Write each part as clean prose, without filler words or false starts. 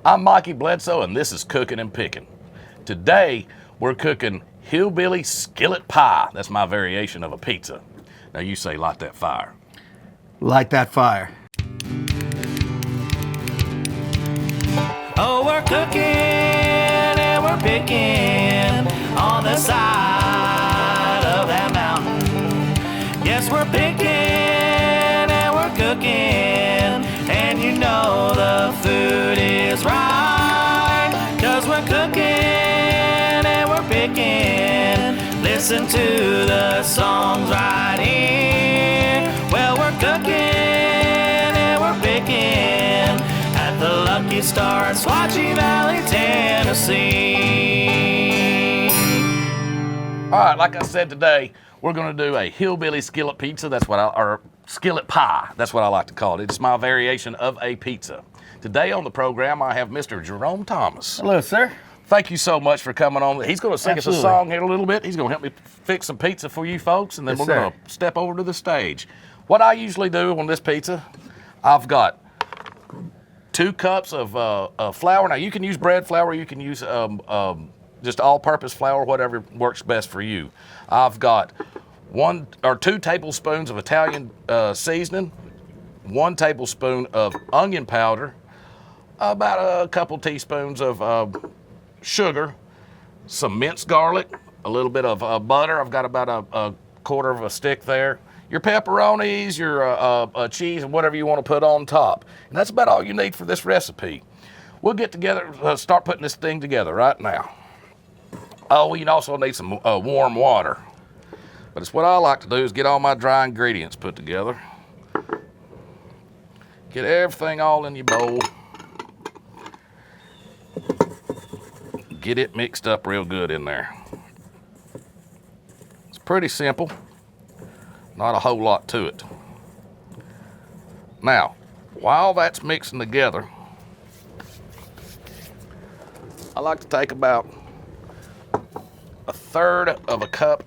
I'm Mikey Bledsoe, and this is Cookin and Pickin. Today, we're cooking Hillbilly Skillet Pie. That's my variation of a pizza. Now you say, light that fire. Light that fire. Oh, we're cooking and we're picking on the side of that mountain. Yes, we're picking and we're cooking, and you know the food is right, 'cause we're cooking and we're picking. Listen to the songs right here. Well, we're cooking and we're picking at the Luck Starr Valley, Tennessee. All right, like I said today, we're gonna do a Hillbilly Skillet Pizza. Or Skillet Pie. That's what I like to call it. It's my variation of a pizza. Today on the program, I have Mr. Gerome Thomas. Hello, sir. Thank you so much for coming on. He's gonna sing Absolutely. us a song here in a little bit. He's gonna help me fix some pizza for you folks, and then Yes, we're sir. gonna step over to the stage. What I usually do on this pizza, I've got 2 cups of flour. Now you can use bread flour, you can use just all-purpose flour, whatever works best for you. I've got 1 or 2 tablespoons of Italian seasoning, 1 tablespoon of onion powder, about a couple teaspoons of sugar, some minced garlic, a little bit of butter. I've got about a quarter of a stick there. Your pepperonis, your cheese, and whatever you want to put on top. And that's about all you need for this recipe. We'll get together, start putting this thing together right now. Oh, you also need some warm water. But it's what I like to do is get all my dry ingredients put together. Get everything all in your bowl. Get it mixed up real good in there. It's pretty simple. Not a whole lot to it. Now, while that's mixing together, I like to take about 2/3 of a cup,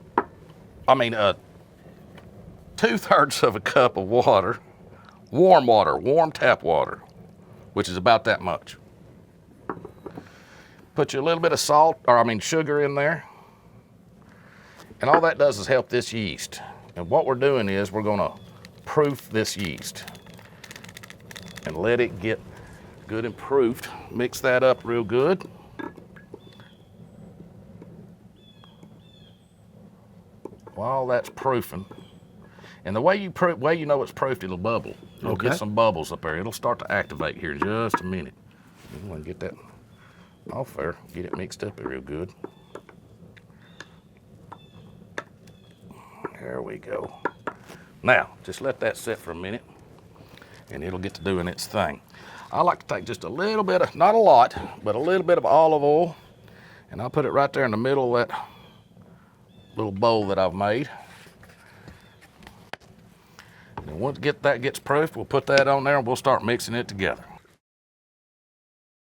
2/3 of a cup of water, warm tap water, which is about that much. Put you a little bit of sugar in there. And all that does is help this yeast. And what we're doing is we're gonna proof this yeast and let it get good and proofed. Mix that up real good. While that's proofing, and the way you know it's proofed, it'll bubble. You'll get some bubbles up there. It'll start to activate here in just a minute. You want to get that off there, get it mixed up real good. There we go. Now, just let that sit for a minute and it'll get to doing its thing. I like to take just a little bit of, not a lot, but a little bit of olive oil, and I'll put it right there in the middle of that little bowl that I've made. And once that gets proofed, we'll put that on there and we'll start mixing it together.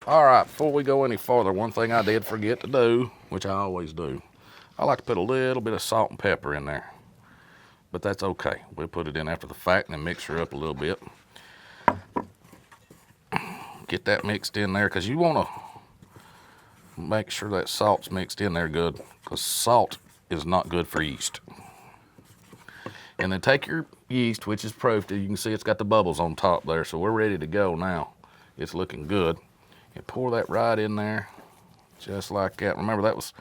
All right, before we go any further, one thing I did forget to do, which I always do, I like to put a little bit of salt and pepper in there. But that's okay. We'll put it in after the fact and then mix her up a little bit. Get that mixed in there, because you want to make sure that salt's mixed in there good, because salt is not good for yeast. And then take your yeast, which is proofed. You can see it's got the bubbles on top there, so we're ready to go now. It's looking good. And pour that right in there, just like that. Remember, that was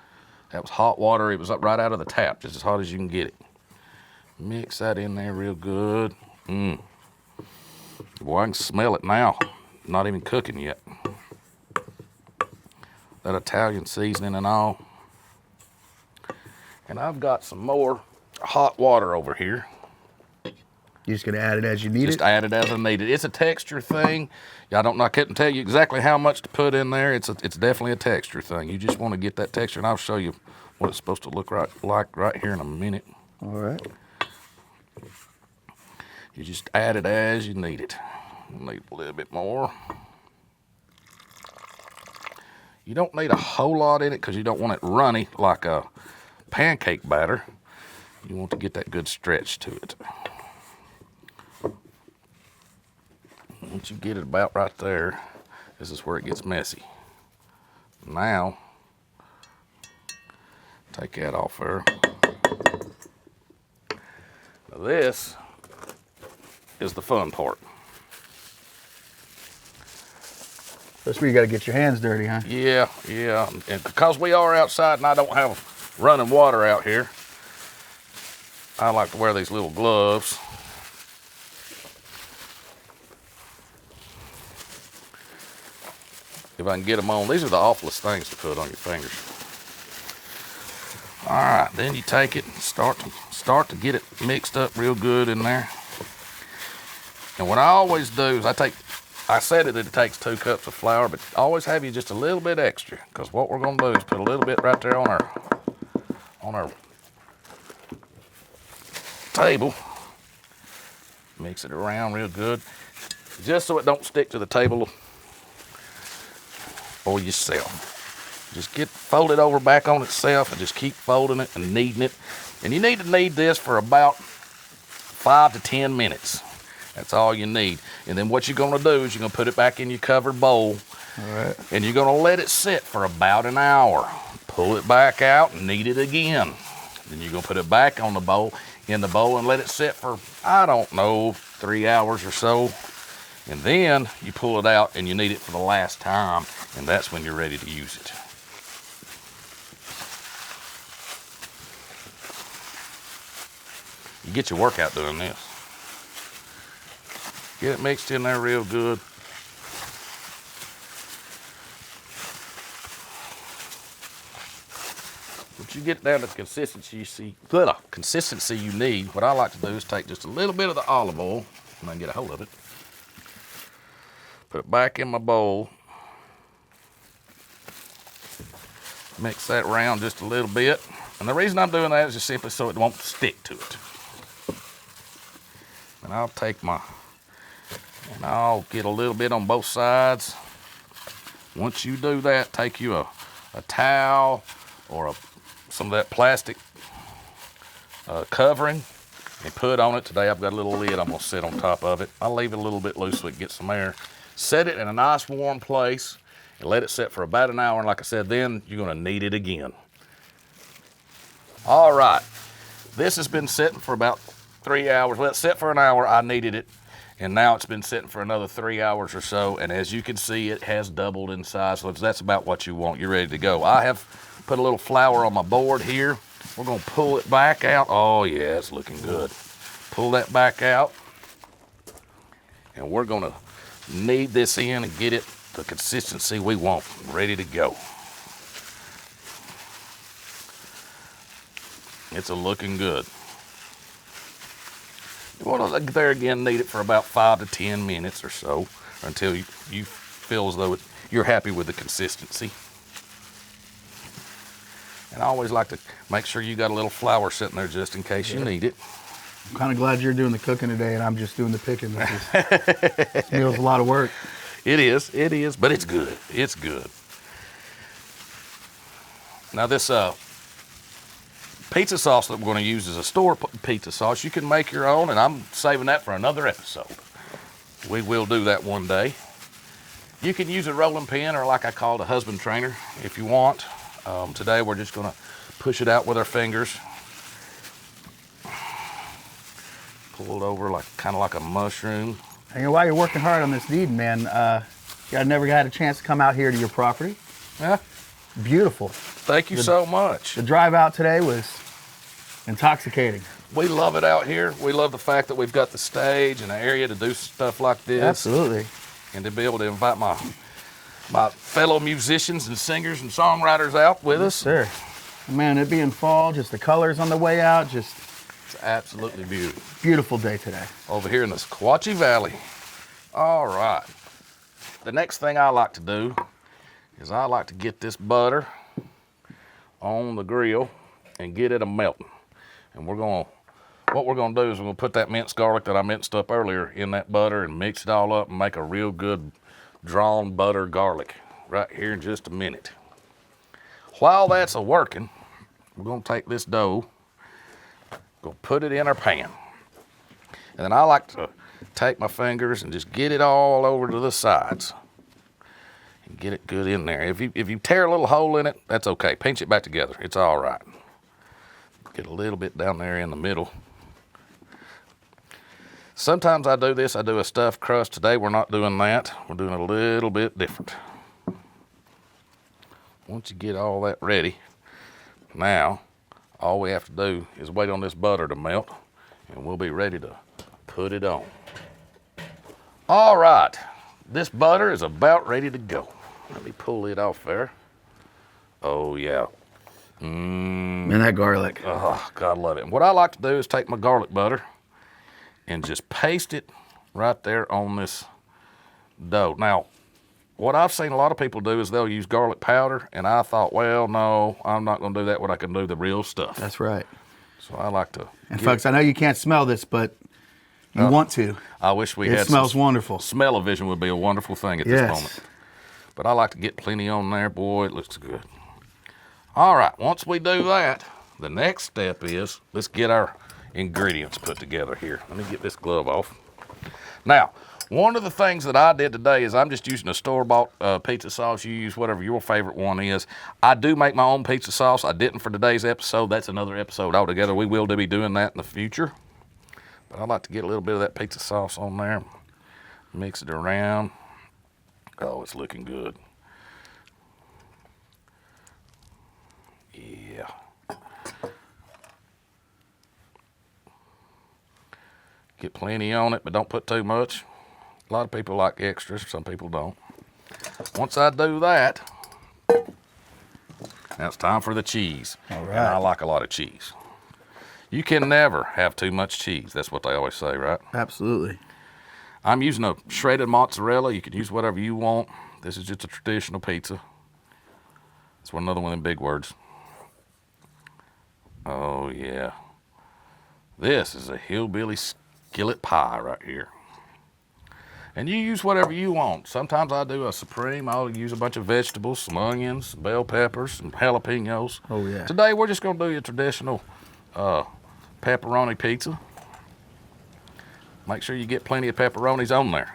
hot water. It was up right out of the tap, just as hot as you can get it. Mix that in there real good. Boy, I can smell it now. Not even cooking yet. That Italian seasoning and all. And I've got some more hot water over here. You're just gonna add it as you need it? Just add it as I need it. It's a texture thing. I couldn't tell you exactly how much to put in there. It's definitely a texture thing. You just want to get that texture, and I'll show you what it's supposed to look like right here in a minute. All right. You just add it as you need it. You need a little bit more. You don't need a whole lot in it because you don't want it runny like a pancake batter. You want to get that good stretch to it. Once you get it about right there, This is where it gets messy. Now, take that off there. Now this is the fun part. That's where you got to get your hands dirty, huh? Yeah, yeah. And because we are outside and I don't have running water out here, I like to wear these little gloves. If I can get them on. These are the awfulest things to put on your fingers. All right, then you take it and start to get it mixed up real good in there. And what I always do is I said it takes 2 cups of flour, but always have you just a little bit extra, because what we're gonna do is put a little bit right there on our table. Mix it around real good, just so it don't stick to the table or yourself. Just fold it over back on itself and just keep folding it and kneading it. And you need to knead this for about 5 to 10 minutes. That's all you need. And then what you're gonna do is you're gonna put it back in your covered bowl. All right. And you're gonna let it sit for about an hour. Pull it back out and knead it again. Then you're gonna put it back in the bowl and let it sit for, I don't know, 3 hours or so. And then you pull it out and you knead it for the last time, and that's when you're ready to use it. You get your workout doing this. Get it mixed in there real good. Once you get down to the consistency you need, what I like to do is take just a little bit of the olive oil, and I can get a hold of it. Put it back in my bowl. Mix that around just a little bit. And the reason I'm doing that is just simply so it won't stick to it. And I'll get a little bit on both sides. Once you do that, take you a towel or some of that plastic covering and put on it. Today I've got a little lid I'm gonna sit on top of it. I'll leave it a little bit loose so it gets some air. Set it in a nice warm place and let it sit for about an hour. And like I said, then you're gonna knead it again. All right, this has been sitting for about 3 hours. Let it sit for an hour. I kneaded it, and now it's been sitting for another 3 hours or so. And as you can see, it has doubled in size. So that's about what you want. You're ready to go. I have put a little flour on my board here. We're gonna pull it back out. Oh yeah, it's looking good. Pull that back out, and we're gonna knead this in and get it the consistency we want. Ready to go. It's looking good. You want to look there again, knead it for about 5 to 10 minutes or so until you feel as though you're happy with the consistency. And I always like to make sure you got a little flour sitting there just in case you need it. I'm kind of glad you're doing the cooking today and I'm just doing the picking. This meal's a lot of work. It is, but it's good. It's good. Now this pizza sauce that we're going to use is a store pizza sauce. You can make your own, and I'm saving that for another episode. We will do that one day. You can use a rolling pin, or like I call it, a husband trainer, if you want. Today we're just going to push it out with our fingers. Pull it over kind of like a mushroom. And while you're working hard on this kneading, man, I never had a chance to come out here to your property. Yeah. Beautiful. Thank you so much. The drive out today was intoxicating. We love it out here. We love the fact that we've got the stage and the area to do stuff like this. Absolutely. And to be able to invite my fellow musicians and singers and songwriters out with us. Sir. Man, it being fall, just the colors on the way out, it's absolutely beautiful. Beautiful day today. Over here in the Sequatchie Valley. All right. The next thing I like to do is I like to get this butter on the grill and get it melting. And what we're gonna do is we're gonna put that minced garlic that I minced up earlier in that butter and mix it all up and make a real good drawn butter garlic right here in just a minute. While that's working, we're gonna take this dough, go put it in our pan. And then I like to take my fingers and just get it all over to the sides. Get it good in there. If you tear a little hole in it, that's okay. Pinch it back together. It's all right. Get a little bit down there in the middle. Sometimes I do this. I do a stuffed crust. Today we're not doing that. We're doing a little bit different. Once you get all that ready, now all we have to do is wait on this butter to melt, and we'll be ready to put it on. All right, this butter is about ready to go. Let me pull it off there. Oh yeah. Man, that garlic. Oh, God, love it. And what I like to do is take my garlic butter and just paste it right there on this dough. Now, what I've seen a lot of people do is they'll use garlic powder, and I thought, well, no, I'm not going to do that when I can do the real stuff. That's right. So I like to. And folks, I know you can't smell this, but you want to. I wish we had. It smells wonderful. Smell-o-vision would be a wonderful thing at this moment. But I like to get plenty on there. Boy, it looks good. All right, once we do that, the next step is let's get our ingredients put together here. Let me get this glove off. Now, one of the things that I did today is I'm just using a store-bought pizza sauce. You use whatever your favorite one is. I do make my own pizza sauce. I didn't for today's episode. That's another episode altogether. We will be doing that in the future. But I like to get a little bit of that pizza sauce on there. Mix it around. Oh, it's looking good. Yeah. Get plenty on it, but don't put too much. A lot of people like extras, some people don't. Once I do that, now it's time for the cheese. All right. And I like a lot of cheese. You can never have too much cheese. That's what they always say, right? Absolutely. I'm using a shredded mozzarella. You can use whatever you want. This is just a traditional pizza. That's another one of them big words. Oh, yeah. This is a Hillbilly Skillet Pie right here. And you use whatever you want. Sometimes I do a supreme. I'll use a bunch of vegetables, some onions, some bell peppers, some jalapenos. Oh, yeah. Today, we're just going to do a traditional pepperoni pizza. Make sure you get plenty of pepperonis on there.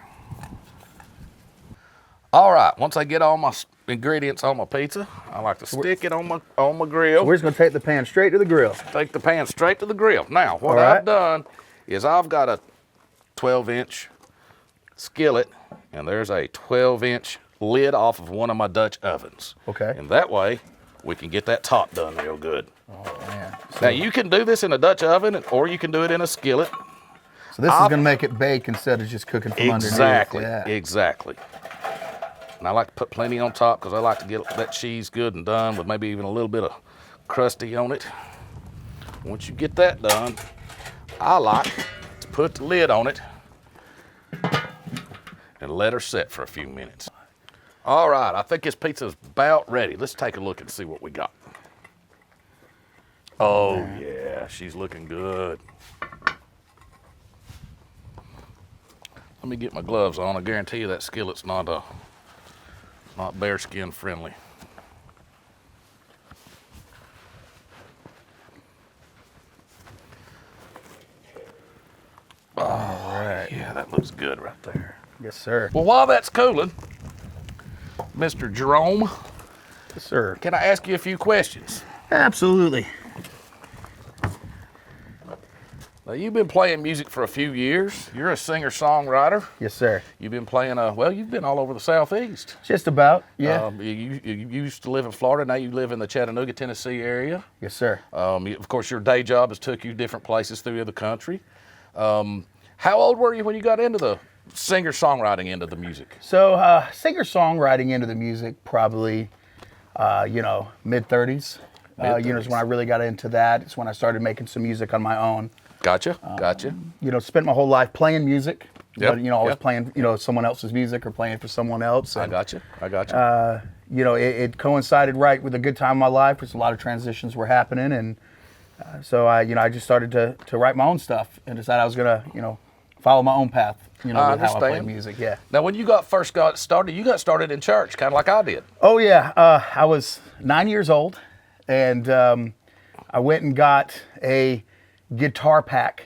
All right, once I get all my ingredients on my pizza, I like to stick it on my grill. We're just going to take the pan straight to the grill. Take the pan straight to the grill. Now, what I've done is I've got a 12-inch skillet, and there's a 12-inch lid off of one of my Dutch ovens. Okay. And that way, we can get that top done real good. Oh, man. Now, you can do this in a Dutch oven, or you can do it in a skillet. So this is going to make it bake instead of just cooking from underneath. Exactly, Yeah. exactly. And I like to put plenty on top because I like to get that cheese good and done with maybe even a little bit of crusty on it. Once you get that done, I like to put the lid on it and let her set for a few minutes. All right, I think this pizza's about ready. Let's take a look and see what we got. Oh, yeah, she's looking good. Let me get my gloves on. I guarantee you that skillet's not bearskin friendly. All right. Yeah, that looks good right there. Yes, sir. Well, while that's cooling, Mr. Gerome, Yes, sir. can I ask you a few questions? Absolutely. Now, you've been playing music for a few years. You're a singer-songwriter. Yes, sir. You've been playing, well, you've been all over the Southeast. Just about, yeah. You used to live in Florida. Now you live in the Chattanooga, Tennessee area. Yes, sir. Of course, your day job has took you different places through the country. How old were you when you got into the singer-songwriting end of the music? So singer-songwriting into the music, probably, mid-30s. Is when I really got into that. It's when I started making some music on my own. Gotcha. Spent my whole life playing music, Yep, but always playing, someone else's music or playing for someone else. I gotcha. It coincided right with a good time in my life, because a lot of transitions were happening, and so I just started to write my own stuff and decided I was gonna, follow my own path, with how I play music. Yeah. Now, when you first got started, you got started in church, kind of like I did. Oh yeah, I was 9 years old, and I went and got a guitar pack,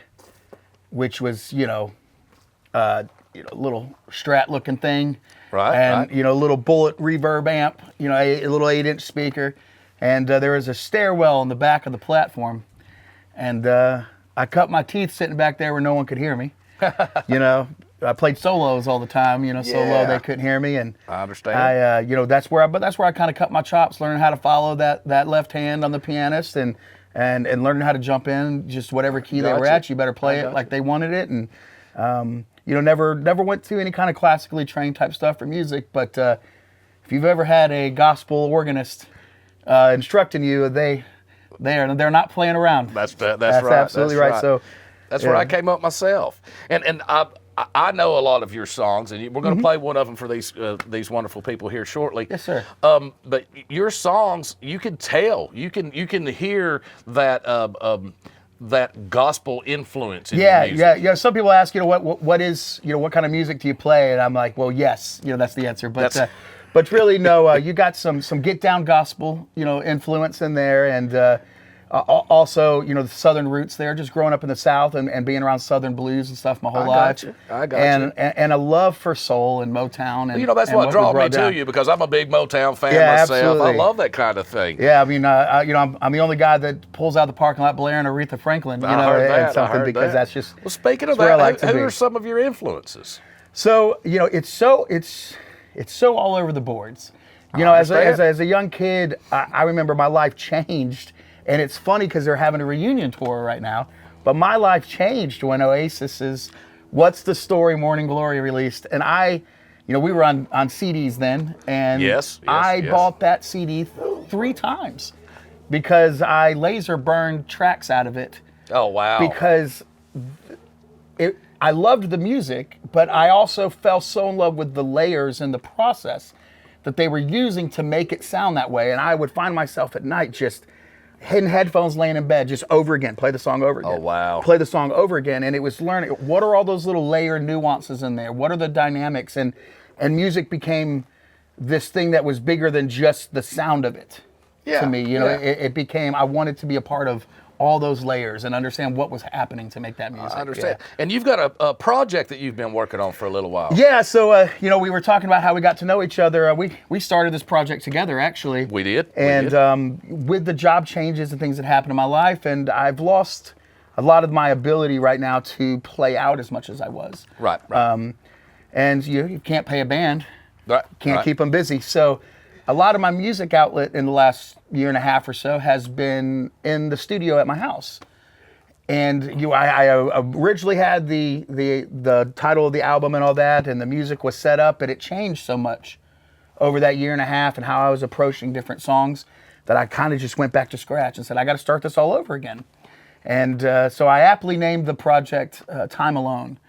which was, a little Strat looking thing. Right, and right. you know, a little bullet reverb amp, you know, a little 8-inch speaker, and there was a stairwell in the back of the platform, and I cut my teeth sitting back there where no one could hear me. You know, I played solos all the time. You know, solo Yeah. they couldn't hear me, and I understand. you know, that's where I kind of cut my chops, learning how to follow that left hand on the pianist, and learning how to jump in just whatever key they were Gotcha. at. You better play it like they wanted it, and you know, never went to any kind of classically trained type stuff for music. But if you've ever had a gospel organist instructing you, they're not playing around. That's right. Absolutely That's right. So that's where yeah. I came up myself, and I know a lot of your songs, and we're going to play one of them for these wonderful people here shortly. Yes, sir. But your songs, you can tell, you can hear that that gospel influence in your music. Yeah. Some people ask, you know, what is, you know, what kind of music do you play? And I'm like, well, yes, you know, that's the answer. But really, no, you got some get down gospel, you know, influence in there, and also, you know, the Southern roots there, just growing up in the South and being around Southern blues and stuff my whole life. I got you. And a love for soul and Motown. And You know, that's and what we draws me brought to down. you, because I'm a big Motown fan Yeah, myself. absolutely. I love that kind of thing. Yeah, I mean, you know, I'm the only guy that pulls out the parking lot blaring Aretha Franklin, you I know, heard and that. something, I heard because that. that's just. Well, speaking of it's where I that, like to who be. are some of your influences? So, you know, it's so all over the boards. You know, as a young kid, I remember my life changed, and it's funny because they're having a reunion tour right now. But my life changed when Oasis's "What's the Story" Morning Glory released, and you know, we were on CDs then, and Yes, I bought that CD 3 times because I laser burned tracks out of it. Oh, wow. Because I loved the music, but I also fell so in love with the layers and the process that they were using to make it sound that way. And I would find myself at night just hitting headphones, laying in bed, just over again, play the song over again. Oh, wow. Play the song over again. And it was learning, what are all those little layer nuances in there? What are the dynamics? And music became this thing that was bigger than just the sound of it. Yeah, To me, you know, yeah. it became, I wanted to be a part of all those layers and understand what was happening to make that music. I understand. And you've got a project that you've been working on for a little while. Yeah, so you know, we were talking about how we got to know each other. We started this project together, actually. We did. And with the job changes and things that happened in my life, and I've lost a lot of my ability right now to play out as much as I was. Right. And you can't pay a band, Right. can't right. keep them busy. So a lot of my music outlet in the last year and a half or so has been in the studio at my house. And I originally had the title of the album and all that, and the music was set up, and it changed so much over that year and a half and how I was approaching different songs that I kind of just went back to scratch and said, I got to start this all over again. And so I aptly named the project Time Alone.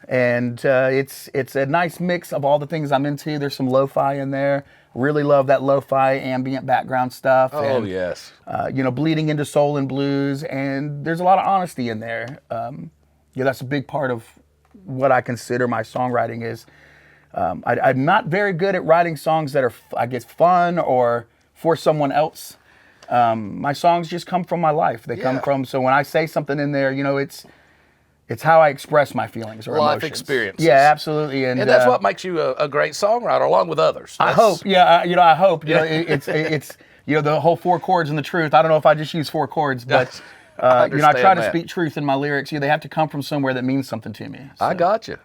And it's a nice mix of all the things I'm into. There's some lo-fi in there. Really love that lo-fi ambient background stuff. Oh, and, yes. you know, bleeding into soul and blues, and there's a lot of honesty in there. Yeah, that's a big part of what I consider my songwriting is. I'm not very good at writing songs that are, I guess, fun or for someone else. My songs just come from my life. They come from, so when I say something in there, you know, it's how I express my feelings or Life emotions. experiences. Yeah, absolutely. And that's what makes you a great songwriter, along with others. I hope. Yeah, you know, I hope. You know, it's you know, the whole 4 chords and the truth. I don't know if I just use 4 chords, but you know, I try understand to that. speak truth in my lyrics. You know, they have to come from somewhere that means something to me. So, I got you.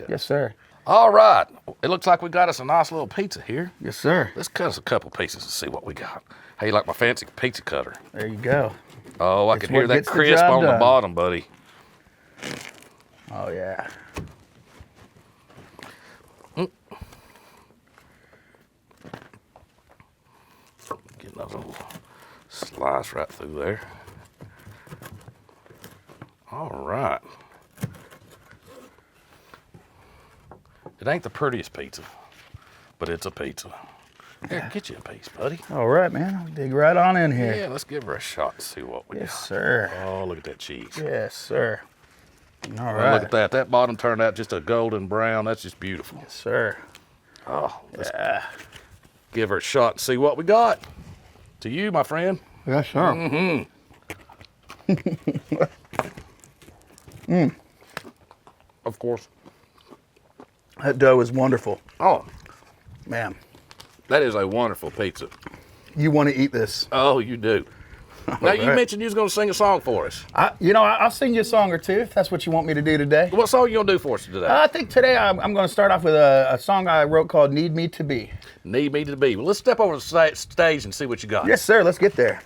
yes, sir. All right. It looks like we got us a nice little pizza here. Yes, sir. Let's cut us a couple pieces and see what we got. How you like my fancy pizza cutter? There you go. Oh, I It's can hear what that gets the crisp job on the done. bottom, buddy. Oh yeah. Getting those little slice right through there. All right. It ain't the prettiest pizza, but it's a pizza. Here, get you a piece, buddy. All right, man. I'll dig right on in here. Yeah, let's give her a shot and see what we Yes, got. sir. Oh, look at that cheese. Yes, sir. All Oh, right. look at that. That bottom turned out just a golden brown. That's just beautiful. Yes, sir. Oh, let's give her a shot and see what we got. To you, my friend. Yes, sir. Of course. That dough is wonderful. Oh, Man, That is a wonderful pizza. you want to eat this. Oh, you do. Now, you right. mentioned you was going to sing a song for us. I'll sing you a song or two if that's what you want me to do today. What song you going to do for us today? I think today I'm going to start off with a song I wrote called Need Me to Be. Need Me to Be. Well, let's step over to the stage and see what you got. Yes, sir. Let's get there.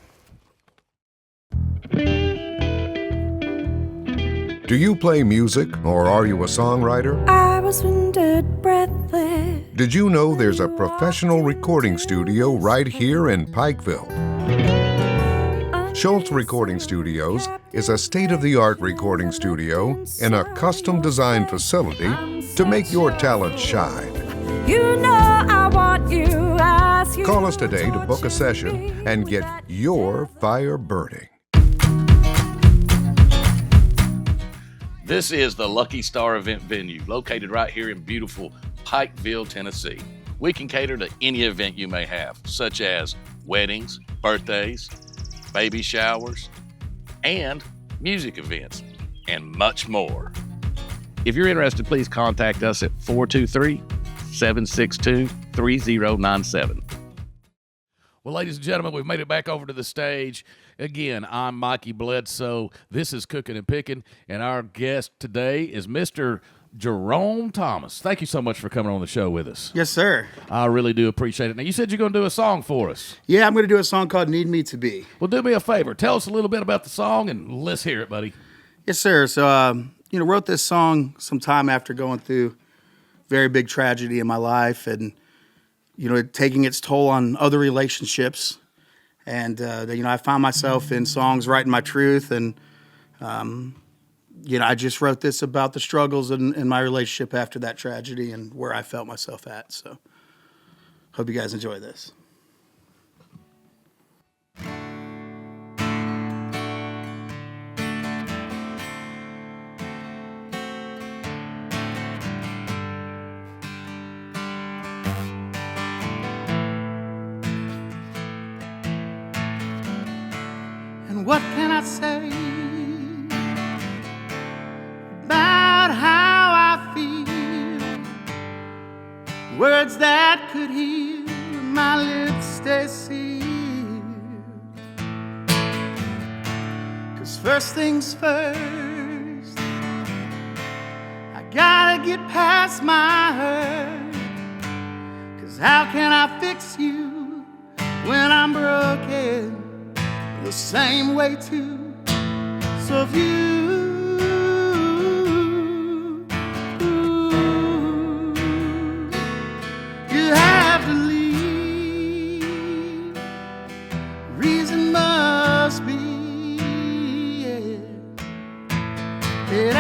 Do you play music or are you a songwriter? I was winded, breathless. Did you know there's a professional recording studio right here in Pikeville? Schultz Recording Studios is a state-of-the-art recording studio in a custom-designed facility to make your talent shine. You know I want you. Ask you. Call us today to book a session and get your fire burning. This is the Luck Starr Event Venue, located right here in beautiful Pikeville, Tennessee. We can cater to any event you may have, such as weddings, birthdays, baby showers, and music events, and much more. If you're interested, please contact us at 423-762-3097. Well, ladies and gentlemen, we've made it back over to the stage. Again, I'm Mikey Bledsoe. This is Cookin and Pickin, and our guest today is Mr. Gerome Thomas. Thank you so much for coming on the show with us. Yes, sir. I really do appreciate it. Now, you said you're going to do a song for us. Yeah, I'm going to do a song called Need Me to Be. Well, do me a favor. Tell us a little bit about the song, and let's hear it, buddy. Yes, sir. So, wrote this song sometime after going through very big tragedy in my life and, taking its toll on other relationships. And, I found myself in songs writing my truth. And, I just wrote this about the struggles in my relationship after that tragedy and where I felt myself at. So, hope you guys enjoy this. And what can I say about how I feel? Words that could heal, my lips stay sealed. 'Cause first things first, I gotta get past my hurt. 'Cause how can I fix you when I'm broken the same way too? So if you have to leave, reason must be that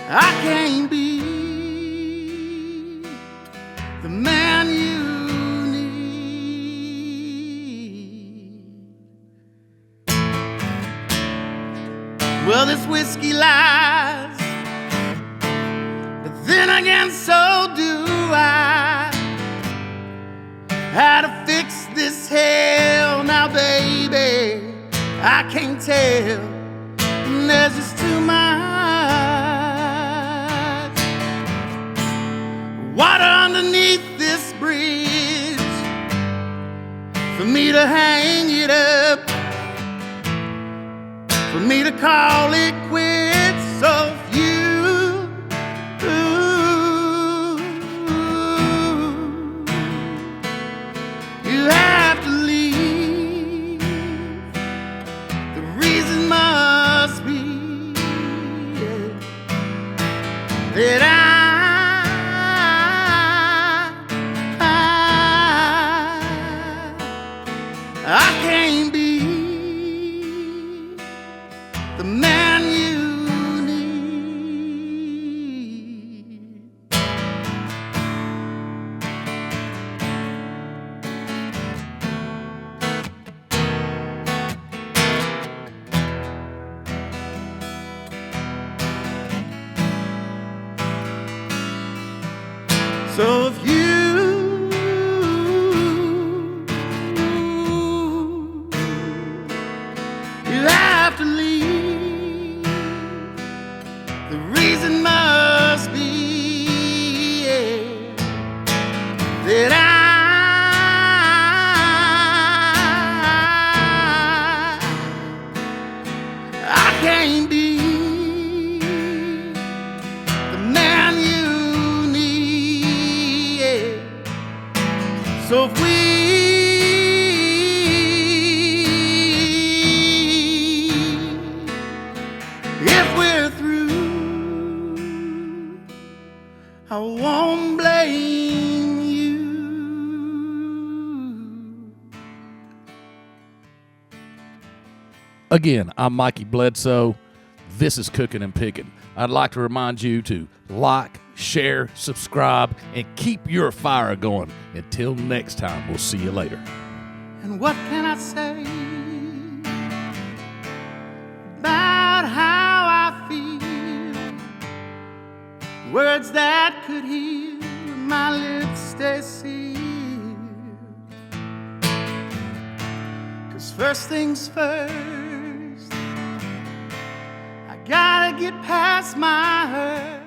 I can't be the man you need. Well, this whiskey lies, but then again, so do I. How to fix this hell now, baby, I can't tell. And there's just too much water underneath this bridge for me to hang it up, for me to call it quits. So if you have to leave, the reason must be that I can't be the man you need. So if you have to leave, So if we're through, I won't blame you. Again, I'm Mikey Bledsoe. This is Cookin and Pickin. I'd like to remind you to like, share, subscribe, and keep your fire going. Until next time, we'll see you later. And what can I say about how I feel? Words that could heal, my lips stay sealed. 'Cause first things first, I gotta get past my hurt.